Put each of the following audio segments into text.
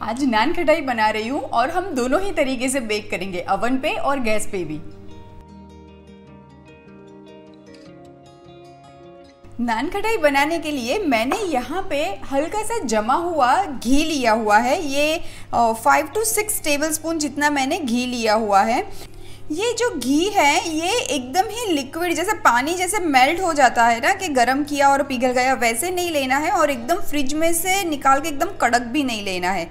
आज नान खटाई बना रही हूँ और हम दोनों ही तरीके से बेक करेंगे, अवन पे और गैस पे भी। नान खटाई बनाने के लिए मैंने यहाँ पे हल्का सा जमा हुआ घी लिया हुआ है। ये 5 to 6 टेबलस्पून जितना मैंने घी लिया हुआ है। ये जो घी है ये एकदम ही लिक्विड, जैसे पानी जैसे मेल्ट हो जाता है ना कि गरम किया और पिघल गया, वैसे नहीं लेना है। और एकदम फ्रिज में से निकाल के एकदम कड़क भी नहीं लेना है।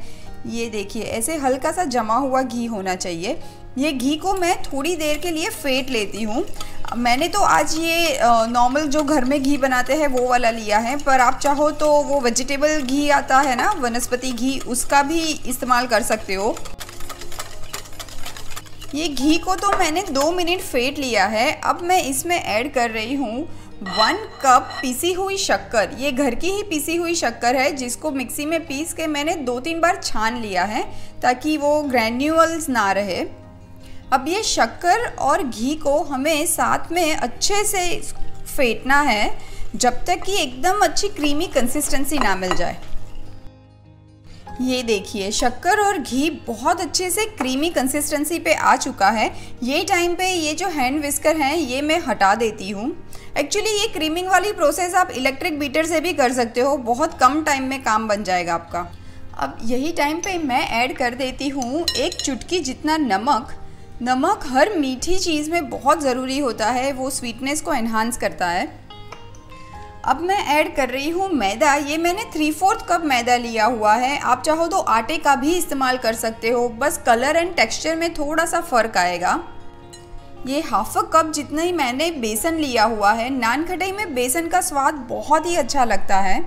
ये देखिए ऐसे हल्का सा जमा हुआ घी होना चाहिए। ये घी को मैं थोड़ी देर के लिए फेंट लेती हूँ। मैंने तो आज ये नॉर्मल जो घर में घी बनाते हैं वो वाला लिया है, पर आप चाहो तो वो वेजिटेबल घी आता है ना, वनस्पति घी, उसका भी इस्तेमाल कर सकते हो। ये घी को तो मैंने 2 मिनट फेंट लिया है। अब मैं इसमें ऐड कर रही हूँ 1 कप पिसी हुई शक्कर। ये घर की ही पिसी हुई शक्कर है जिसको मिक्सी में पीस के मैंने 2-3 बार छान लिया है ताकि वो ग्रैन्यूल्स ना रहे। अब ये शक्कर और घी को हमें साथ में अच्छे से फेंटना है जब तक कि एकदम अच्छी क्रीमी कंसिस्टेंसी ना मिल जाए। ये देखिए शक्कर और घी बहुत अच्छे से क्रीमी कंसिस्टेंसी पे आ चुका है। ये टाइम पे ये जो हैंड विस्कर हैं ये मैं हटा देती हूँ। एक्चुअली ये क्रीमिंग वाली प्रोसेस आप इलेक्ट्रिक बीटर से भी कर सकते हो, बहुत कम टाइम में काम बन जाएगा आपका। अब यही टाइम पे मैं ऐड कर देती हूँ 1 चुटकी जितना नमक। नमक हर मीठी चीज़ में बहुत ज़रूरी होता है, वो स्वीटनेस को एनहांस करता है। अब मैं ऐड कर रही हूँ मैदा। ये मैंने 3/4 कप मैदा लिया हुआ है। आप चाहो तो आटे का भी इस्तेमाल कर सकते हो, बस कलर एंड टेक्सचर में थोड़ा सा फ़र्क आएगा। ये 1/2 कप जितना ही मैंने बेसन लिया हुआ है। नान खटाई में बेसन का स्वाद बहुत ही अच्छा लगता है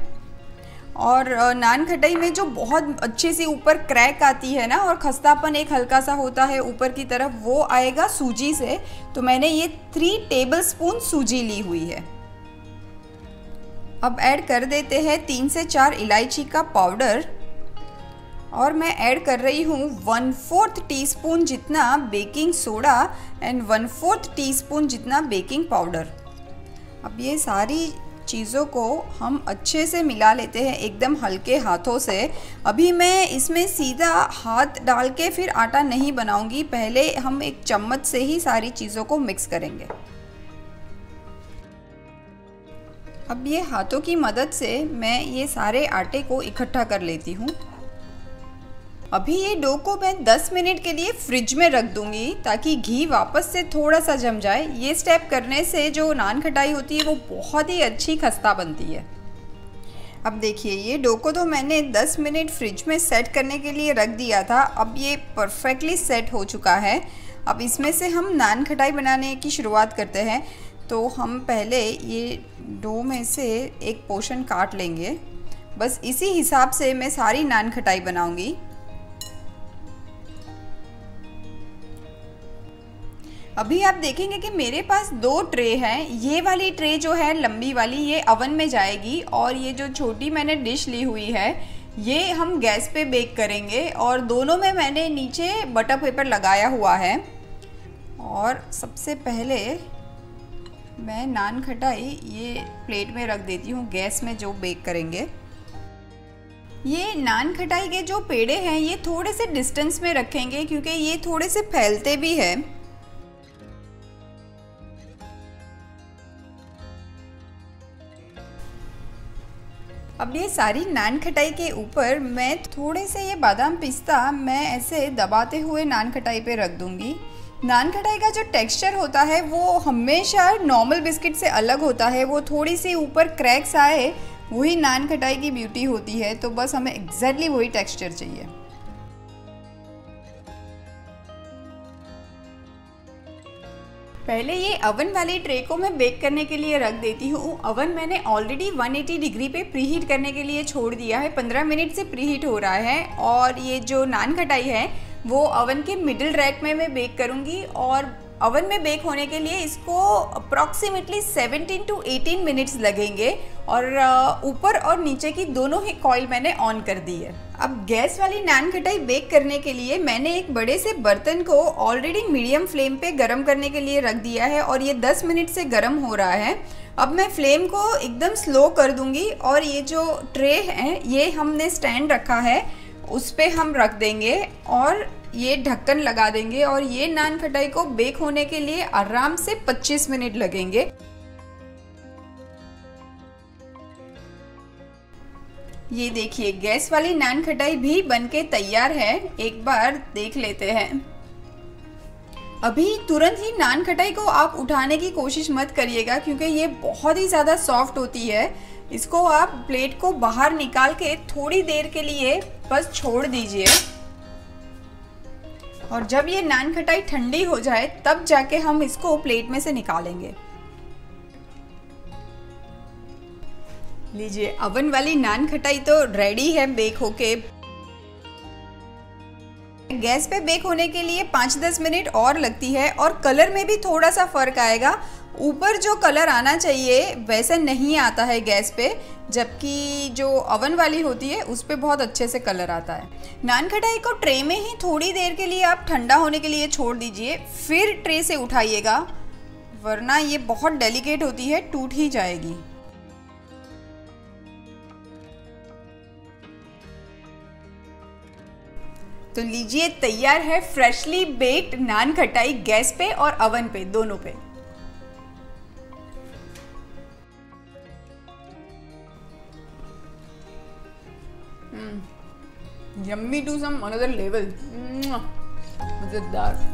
और नान खटाई में जो बहुत अच्छे से ऊपर क्रैक आती है ना और खस्तापन एक हल्का सा होता है ऊपर की तरफ, वो आएगा सूजी से। तो मैंने ये 3 टेबलस्पून सूजी ली हुई है। अब ऐड कर देते हैं 3 से 4 इलायची का पाउडर और मैं ऐड कर रही हूँ 1/4 टीस्पून जितना बेकिंग सोडा एंड 1/4 टीस्पून जितना बेकिंग पाउडर। अब ये सारी चीज़ों को हम अच्छे से मिला लेते हैं एकदम हल्के हाथों से। अभी मैं इसमें सीधा हाथ डाल के फिर आटा नहीं बनाऊंगी, पहले हम एक चम्मच से ही सारी चीज़ों को मिक्स करेंगे। अब ये हाथों की मदद से मैं ये सारे आटे को इकट्ठा कर लेती हूँ। अभी ये डो को मैं 10 मिनट के लिए फ्रिज में रख दूँगी ताकि घी वापस से थोड़ा सा जम जाए। ये स्टेप करने से जो नान खटाई होती है वो बहुत ही अच्छी खस्ता बनती है। अब देखिए ये डो को तो मैंने 10 मिनट फ्रिज में सेट करने के लिए रख दिया था। अब ये परफेक्टली सेट हो चुका है। अब इसमें से हम नान खटाई बनाने की शुरुआत करते हैं। तो हम पहले ये डो में से एक पोर्शन काट लेंगे। बस इसी हिसाब से मैं सारी नान खटाई बनाऊंगी। अभी आप देखेंगे कि मेरे पास 2 ट्रे हैं। ये वाली ट्रे जो है लंबी वाली, ये अवन में जाएगी और ये जो छोटी मैंने डिश ली हुई है ये हम गैस पे बेक करेंगे। और दोनों में मैंने नीचे बटर पेपर लगाया हुआ है। और सबसे पहले मैं नान खटाई ये प्लेट में रख देती हूँ गैस में जो बेक करेंगे। ये नान खटाई के जो पेड़े हैं ये थोड़े से डिस्टेंस में रखेंगे क्योंकि ये थोड़े से फैलते भी हैं। अब ये सारी नान खटाई के ऊपर मैं थोड़े से ये बादाम पिस्ता मैं ऐसे दबाते हुए नान खटाई पे रख दूँगी। नान खटाई का जो टेक्सचर होता है वो हमेशा नॉर्मल बिस्किट से अलग होता है। वो थोड़ी सी ऊपर क्रैक्स आए, वही नान खटाई की ब्यूटी होती है। तो बस हमें एग्जैक्टली वही टेक्सचर चाहिए। पहले ये अवन वाली ट्रे को मैं बेक करने के लिए रख देती हूँ। अवन मैंने ऑलरेडी 180 डिग्री पे प्रीहीट करने के लिए छोड़ दिया है। 15 मिनट से प्रीहीट हो रहा है। और ये जो नान खटाई है वो अवन के मिडिल रैक में मैं बेक करूँगी। और अवन में बेक होने के लिए इसको अप्रॉक्सीमेटली 17 to 18 मिनट्स लगेंगे। और ऊपर और नीचे की दोनों ही कॉइल मैंने ऑन कर दी है। अब गैस वाली नान खटाई बेक करने के लिए मैंने एक बड़े से बर्तन को ऑलरेडी मीडियम फ्लेम पे गरम करने के लिए रख दिया है और ये 10 मिनट से गरम हो रहा है। अब मैं फ्लेम को एकदम स्लो कर दूंगी और ये जो ट्रे है ये हमने स्टैंड रखा है उस पे हम रख देंगे और ये ढक्कन लगा देंगे और ये नान खटाई को बेक होने के लिए आराम से 25 मिनट लगेंगे। ये देखिए गैस वाली नान खटाई भी बनके तैयार है, एक बार देख लेते हैं। अभी तुरंत ही नान खटाई को आप उठाने की कोशिश मत करिएगा क्योंकि ये बहुत ही ज़्यादा सॉफ्ट होती है। इसको आप प्लेट को बाहर निकाल के थोड़ी देर के लिए बस छोड़ दीजिए और जब ये नान खटाई ठंडी हो जाए तब जाके हम इसको प्लेट में से निकालेंगे। लीजिए ओवन वाली नान खटाई तो रेडी है बेक होके। गैस पे बेक होने के लिए 5-10 मिनट और लगती है और कलर में भी थोड़ा सा फर्क आएगा। ऊपर जो कलर आना चाहिए वैसे नहीं आता है गैस पे, जबकि जो ओवन वाली होती है उस पे बहुत अच्छे से कलर आता है। नान खटाई को ट्रे में ही थोड़ी देर के लिए आप ठंडा होने के लिए छोड़ दीजिए, फिर ट्रे से उठाइएगा, वरना ये बहुत डेलिकेट होती है, टूट ही जाएगी। तो लीजिए तैयार है फ्रेशली बेक्ड नान खटाई गैस पे और ओवन पे, दोनों पे। Yummy to some another level, मजेदार।